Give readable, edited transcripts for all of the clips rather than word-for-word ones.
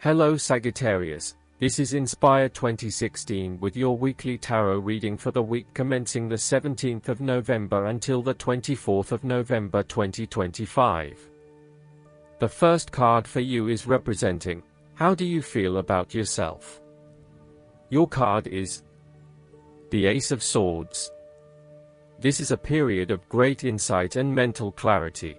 Hello Sagittarius, this is Inspire 2016 with your weekly tarot reading for the week commencing the 17th of November until the 24th of November 2025. The first card for you is representing, how do you feel about yourself? Your card is the Ace of Swords. This is a period of great insight and mental clarity.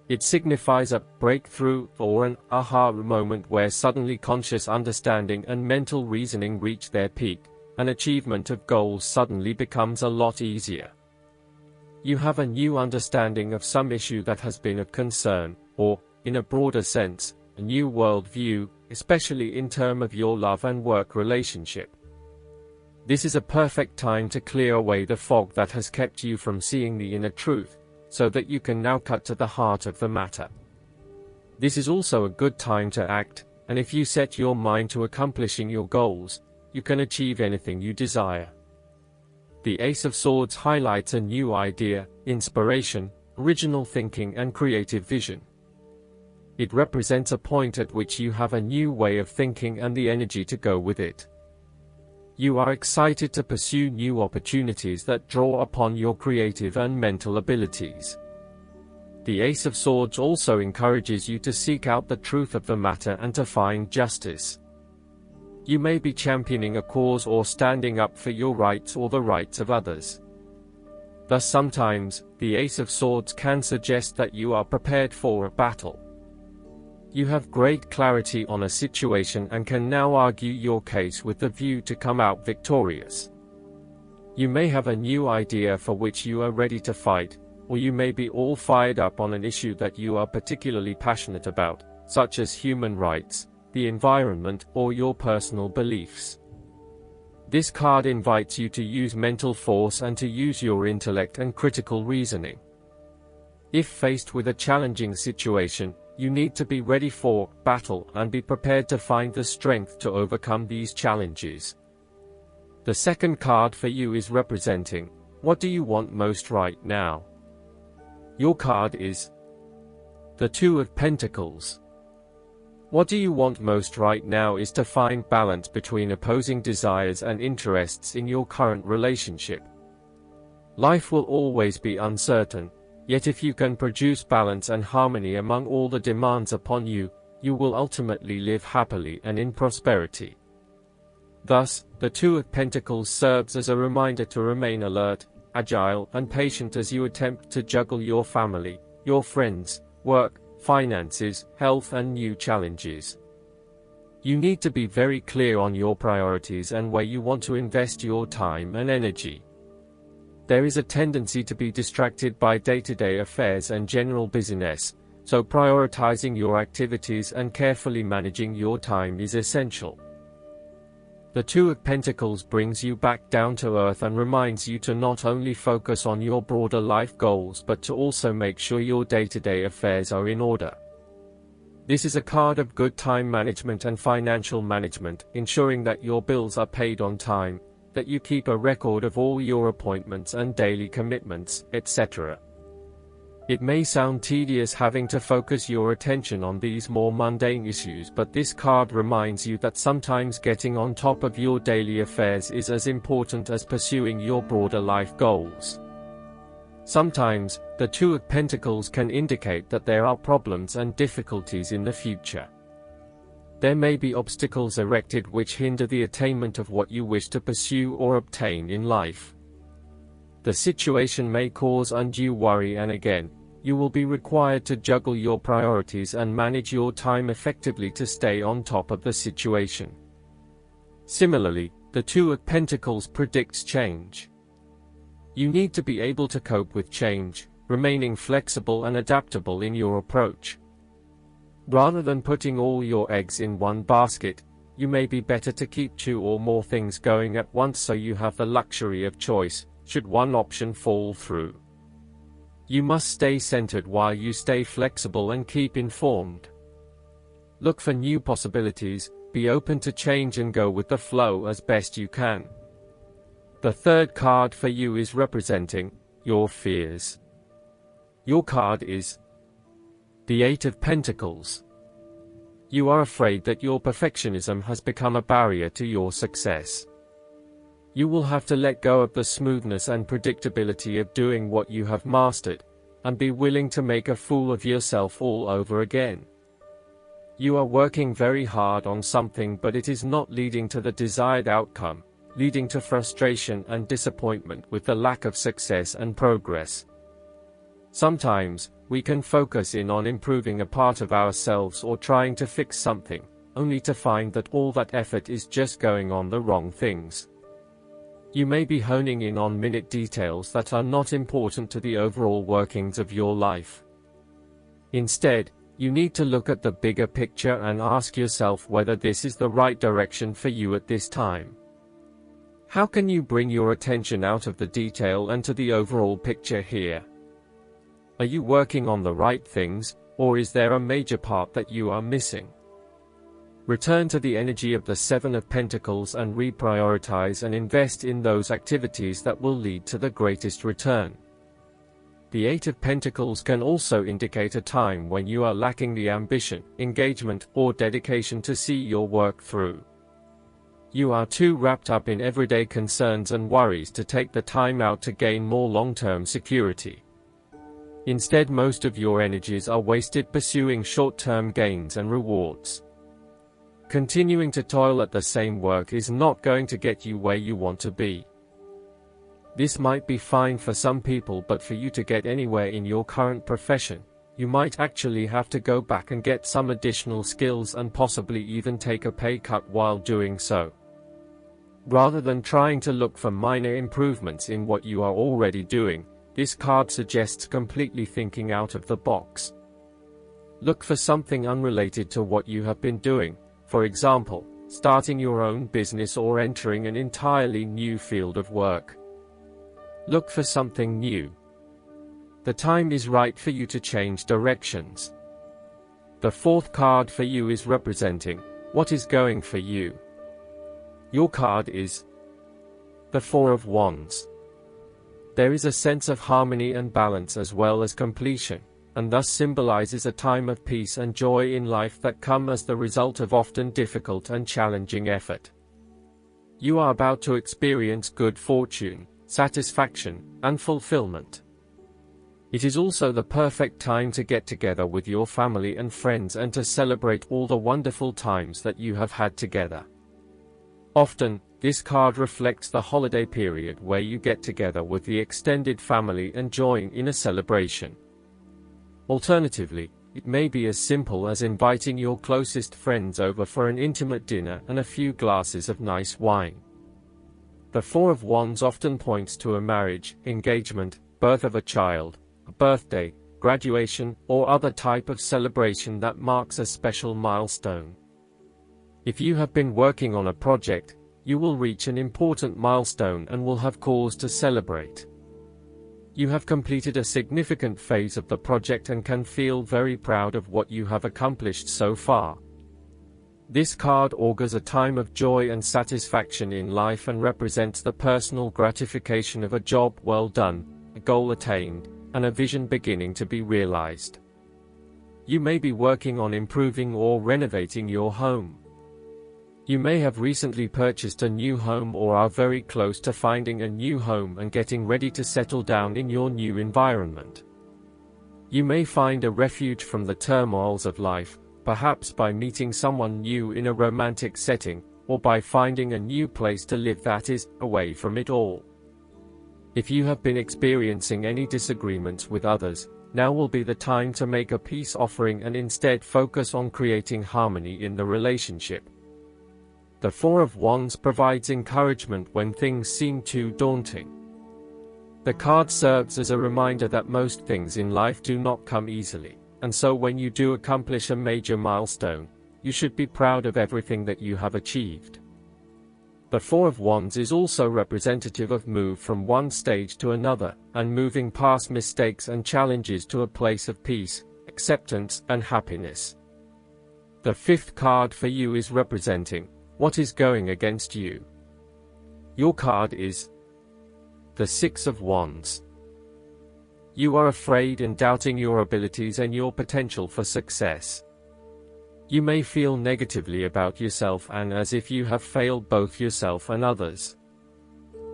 It signifies a breakthrough or an aha moment where suddenly conscious understanding and mental reasoning reach their peak, and achievement of goals suddenly becomes a lot easier. You have a new understanding of some issue that has been of concern, or, in a broader sense, a new worldview, especially in terms of your love and work relationship. This is a perfect time to clear away the fog that has kept you from seeing the inner truth, so that you can now cut to the heart of the matter. This is also a good time to act, and if you set your mind to accomplishing your goals, you can achieve anything you desire. The Ace of Swords highlights a new idea, inspiration, original thinking and creative vision. It represents a point at which you have a new way of thinking and the energy to go with it. You are excited to pursue new opportunities that draw upon your creative and mental abilities. The Ace of Swords also encourages you to seek out the truth of the matter and to find justice. You may be championing a cause or standing up for your rights or the rights of others. Thus sometimes, the Ace of Swords can suggest that you are prepared for a battle. You have great clarity on a situation and can now argue your case with the view to come out victorious. You may have a new idea for which you are ready to fight, or you may be all fired up on an issue that you are particularly passionate about, such as human rights, the environment, or your personal beliefs. This card invites you to use mental force and to use your intellect and critical reasoning. If faced with a challenging situation, you need to be ready for battle and be prepared to find the strength to overcome these challenges. The second card for you is representing, what do you want most right now? Your card is the Two of Pentacles. What do you want most right now is to find balance between opposing desires and interests in your current relationship. Life will always be uncertain. Yet if you can produce balance and harmony among all the demands upon you, you will ultimately live happily and in prosperity. Thus, the Two of Pentacles serves as a reminder to remain alert, agile, and patient as you attempt to juggle your family, your friends, work, finances, health, and new challenges. You need to be very clear on your priorities and where you want to invest your time and energy. There is a tendency to be distracted by day-to-day affairs and general busyness, so prioritizing your activities and carefully managing your time is essential. The Two of Pentacles brings you back down to earth and reminds you to not only focus on your broader life goals but to also make sure your day-to-day affairs are in order. This is a card of good time management and financial management, ensuring that your bills are paid on time, that you keep a record of all your appointments and daily commitments, etc. It may sound tedious having to focus your attention on these more mundane issues, but this card reminds you that sometimes getting on top of your daily affairs is as important as pursuing your broader life goals. Sometimes, the Two of Pentacles can indicate that there are problems and difficulties in the future. There may be obstacles erected which hinder the attainment of what you wish to pursue or obtain in life. The situation may cause undue worry, and again, you will be required to juggle your priorities and manage your time effectively to stay on top of the situation. Similarly, the Two of Pentacles predicts change. You need to be able to cope with change, remaining flexible and adaptable in your approach. Rather than putting all your eggs in one basket, you may be better to keep two or more things going at once so you have the luxury of choice, should one option fall through. You must stay centered while you stay flexible and keep informed. Look for new possibilities, be open to change and go with the flow as best you can. The third card for you is representing your fears. Your card is the Eight of Pentacles. You are afraid that your perfectionism has become a barrier to your success. You will have to let go of the smoothness and predictability of doing what you have mastered, and be willing to make a fool of yourself all over again. You are working very hard on something, but it is not leading to the desired outcome, leading to frustration and disappointment with the lack of success and progress. Sometimes, we can focus in on improving a part of ourselves or trying to fix something, only to find that all that effort is just going on the wrong things. You may be honing in on minute details that are not important to the overall workings of your life. Instead, you need to look at the bigger picture and ask yourself whether this is the right direction for you at this time. How can you bring your attention out of the detail and to the overall picture here? Are you working on the right things, or is there a major part that you are missing? Return to the energy of the Seven of Pentacles and reprioritize and invest in those activities that will lead to the greatest return. The Eight of Pentacles can also indicate a time when you are lacking the ambition, engagement, or dedication to see your work through. You are too wrapped up in everyday concerns and worries to take the time out to gain more long-term security. Instead, most of your energies are wasted pursuing short-term gains and rewards. Continuing to toil at the same work is not going to get you where you want to be. This might be fine for some people, but for you to get anywhere in your current profession, you might actually have to go back and get some additional skills and possibly even take a pay cut while doing so. Rather than trying to look for minor improvements in what you are already doing, this card suggests completely thinking out of the box. Look for something unrelated to what you have been doing. For example, starting your own business or entering an entirely new field of work. Look for something new. The time is right for you to change directions. The fourth card for you is representing what is going for you. Your card is the Four of Wands. There is a sense of harmony and balance as well as completion, and thus symbolizes a time of peace and joy in life that come as the result of often difficult and challenging effort. You are about to experience good fortune, satisfaction, and fulfillment. It is also the perfect time to get together with your family and friends and to celebrate all the wonderful times that you have had together. Often, this card reflects the holiday period where you get together with the extended family and join in a celebration. Alternatively, it may be as simple as inviting your closest friends over for an intimate dinner and a few glasses of nice wine. The Four of Wands often points to a marriage, engagement, birth of a child, a birthday, graduation, or other type of celebration that marks a special milestone. If you have been working on a project, you will reach an important milestone and will have cause to celebrate. You have completed a significant phase of the project and can feel very proud of what you have accomplished so far. This card augurs a time of joy and satisfaction in life and represents the personal gratification of a job well done, a goal attained, and a vision beginning to be realized. You may be working on improving or renovating your home. You may have recently purchased a new home or are very close to finding a new home and getting ready to settle down in your new environment. You may find a refuge from the turmoils of life, perhaps by meeting someone new in a romantic setting, or by finding a new place to live that is away from it all. If you have been experiencing any disagreements with others, now will be the time to make a peace offering and instead focus on creating harmony in the relationship. The Four of Wands provides encouragement when things seem too daunting. The card serves as a reminder that most things in life do not come easily, and so when you do accomplish a major milestone, you should be proud of everything that you have achieved. The Four of Wands is also representative of move from one stage to another, and moving past mistakes and challenges to a place of peace, acceptance, and happiness. The fifth card for you is representing what is going against you. Your card is the Six of Wands. You are afraid and doubting your abilities and your potential for success. You may feel negatively about yourself and as if you have failed both yourself and others.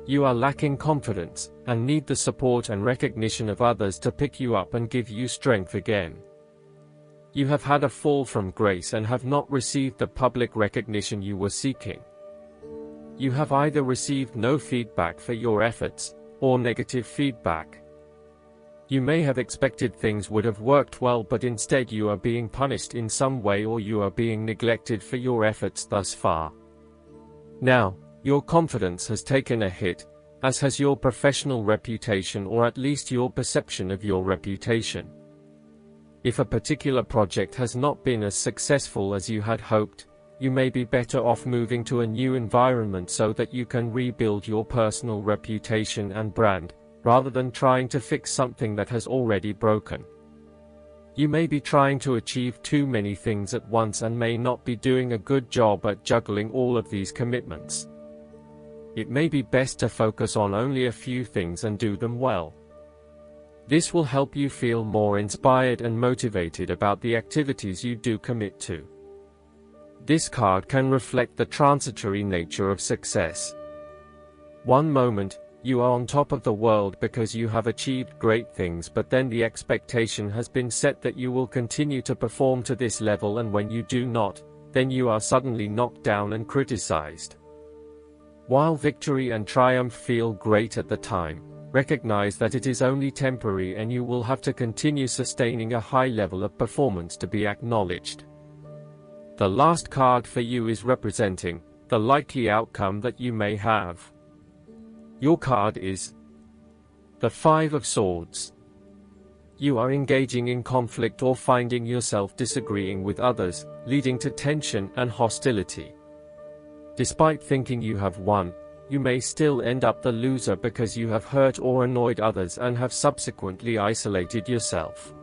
You are lacking confidence, and need the support and recognition of others to pick you up and give you strength again. You have had a fall from grace and have not received the public recognition you were seeking. You have either received no feedback for your efforts, or negative feedback. You may have expected things would have worked well, but instead you are being punished in some way, or you are being neglected for your efforts thus far. Now, your confidence has taken a hit, as has your professional reputation, or at least your perception of your reputation. If a particular project has not been as successful as you had hoped, you may be better off moving to a new environment so that you can rebuild your personal reputation and brand, rather than trying to fix something that has already broken. You may be trying to achieve too many things at once and may not be doing a good job at juggling all of these commitments. It may be best to focus on only a few things and do them well. This will help you feel more inspired and motivated about the activities you do commit to. This card can reflect the transitory nature of success. One moment, you are on top of the world because you have achieved great things, but then the expectation has been set that you will continue to perform to this level, and when you do not, then you are suddenly knocked down and criticized. While victory and triumph feel great at the time, recognize that it is only temporary and you will have to continue sustaining a high level of performance to be acknowledged. The last card for you is representing the likely outcome that you may have. Your card is the Five of Swords. You are engaging in conflict or finding yourself disagreeing with others, leading to tension and hostility. Despite thinking you have won, you may still end up the loser because you have hurt or annoyed others and have subsequently isolated yourself.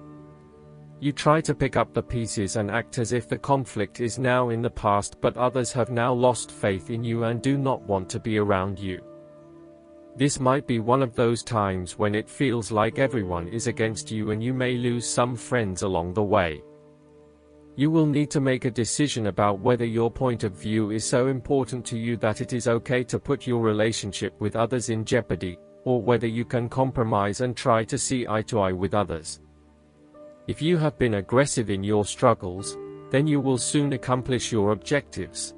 You try to pick up the pieces and act as if the conflict is now in the past, but others have now lost faith in you and do not want to be around you. This might be one of those times when it feels like everyone is against you and you may lose some friends along the way. You will need to make a decision about whether your point of view is so important to you that it is okay to put your relationship with others in jeopardy, or whether you can compromise and try to see eye to eye with others. If you have been aggressive in your struggles, then you will soon accomplish your objectives.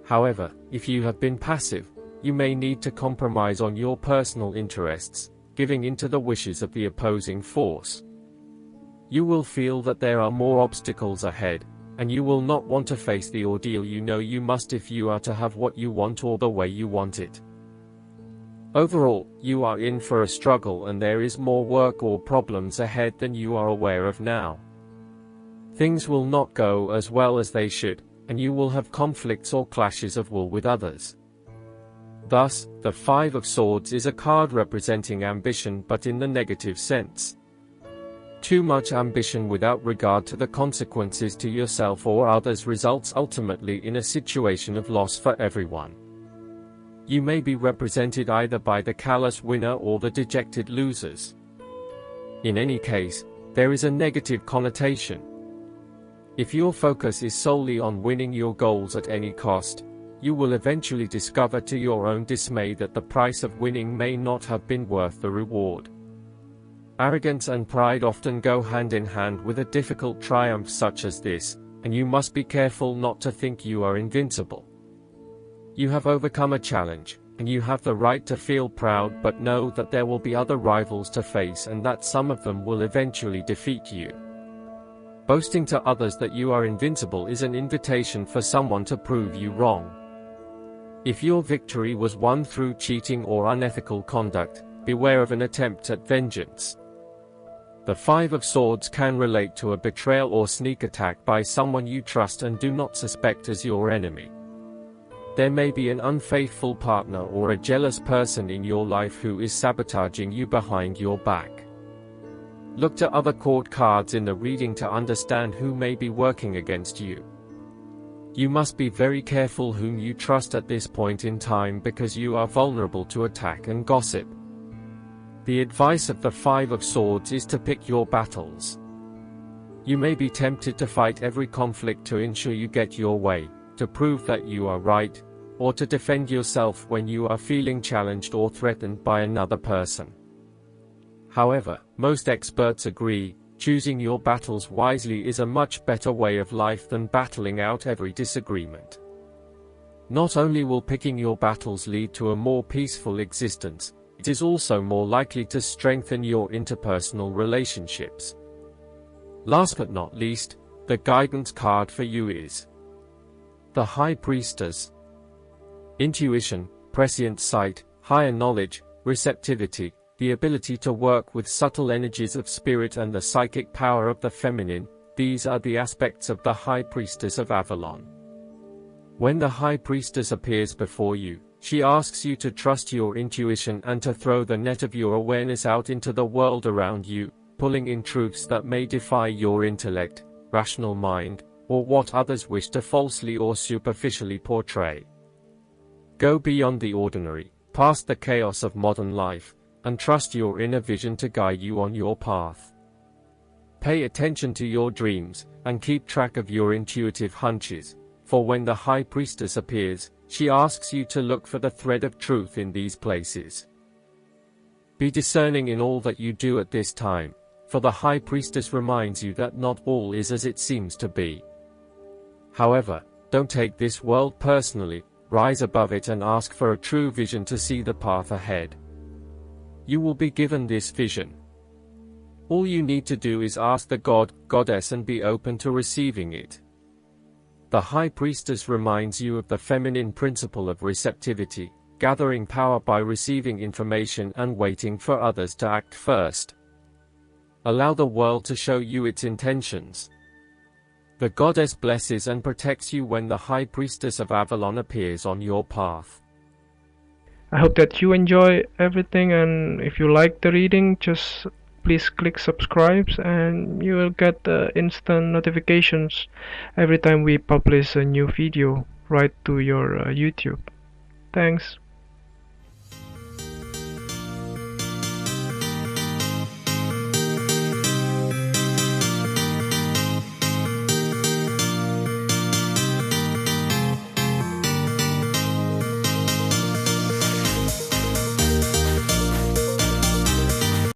However, if you have been passive, you may need to compromise on your personal interests, giving in to the wishes of the opposing force. You will feel that there are more obstacles ahead, and you will not want to face the ordeal you know you must if you are to have what you want or the way you want it. Overall, you are in for a struggle and there is more work or problems ahead than you are aware of now. Things will not go as well as they should, and you will have conflicts or clashes of will with others. Thus, the Five of Swords is a card representing ambition, but in the negative sense. Too much ambition without regard to the consequences to yourself or others results ultimately in a situation of loss for everyone. You may be represented either by the callous winner or the dejected losers. In any case, there is a negative connotation. If your focus is solely on winning your goals at any cost, you will eventually discover to your own dismay that the price of winning may not have been worth the reward. Arrogance and pride often go hand in hand with a difficult triumph such as this, and you must be careful not to think you are invincible. You have overcome a challenge, and you have the right to feel proud, but know that there will be other rivals to face and that some of them will eventually defeat you. Boasting to others that you are invincible is an invitation for someone to prove you wrong. If your victory was won through cheating or unethical conduct, beware of an attempt at vengeance. The Five of Swords can relate to a betrayal or sneak attack by someone you trust and do not suspect as your enemy. There may be an unfaithful partner or a jealous person in your life who is sabotaging you behind your back. Look to other court cards in the reading to understand who may be working against you. You must be very careful whom you trust at this point in time because you are vulnerable to attack and gossip. The advice of the Five of Swords is to pick your battles. You may be tempted to fight every conflict to ensure you get your way, to prove that you are right, or to defend yourself when you are feeling challenged or threatened by another person. However, most experts agree, choosing your battles wisely is a much better way of life than battling out every disagreement. Not only will picking your battles lead to a more peaceful existence, it is also more likely to strengthen your interpersonal relationships. Last but not least, the guidance card for you is the High Priestess. Intuition, prescient sight, higher knowledge, receptivity, the ability to work with subtle energies of spirit and the psychic power of the feminine, these are the aspects of the High Priestess of Avalon. When the High Priestess appears before you, she asks you to trust your intuition and to throw the net of your awareness out into the world around you, pulling in truths that may defy your intellect, rational mind, or what others wish to falsely or superficially portray. Go beyond the ordinary, past the chaos of modern life, and trust your inner vision to guide you on your path. Pay attention to your dreams, and keep track of your intuitive hunches, for when the High Priestess appears, she asks you to look for the thread of truth in these places. Be discerning in all that you do at this time, for the High Priestess reminds you that not all is as it seems to be. However, don't take this world personally, rise above it and ask for a true vision to see the path ahead. You will be given this vision. All you need to do is ask the God, Goddess, and be open to receiving it. The High Priestess reminds you of the feminine principle of receptivity, gathering power by receiving information and waiting for others to act first. Allow the world to show you its intentions. The Goddess blesses and protects you when the High Priestess of Avalon appears on your path. I hope that you enjoy everything, and if you like the reading, just please click subscribe and you will get instant notifications every time we publish a new video right to your YouTube. Thanks.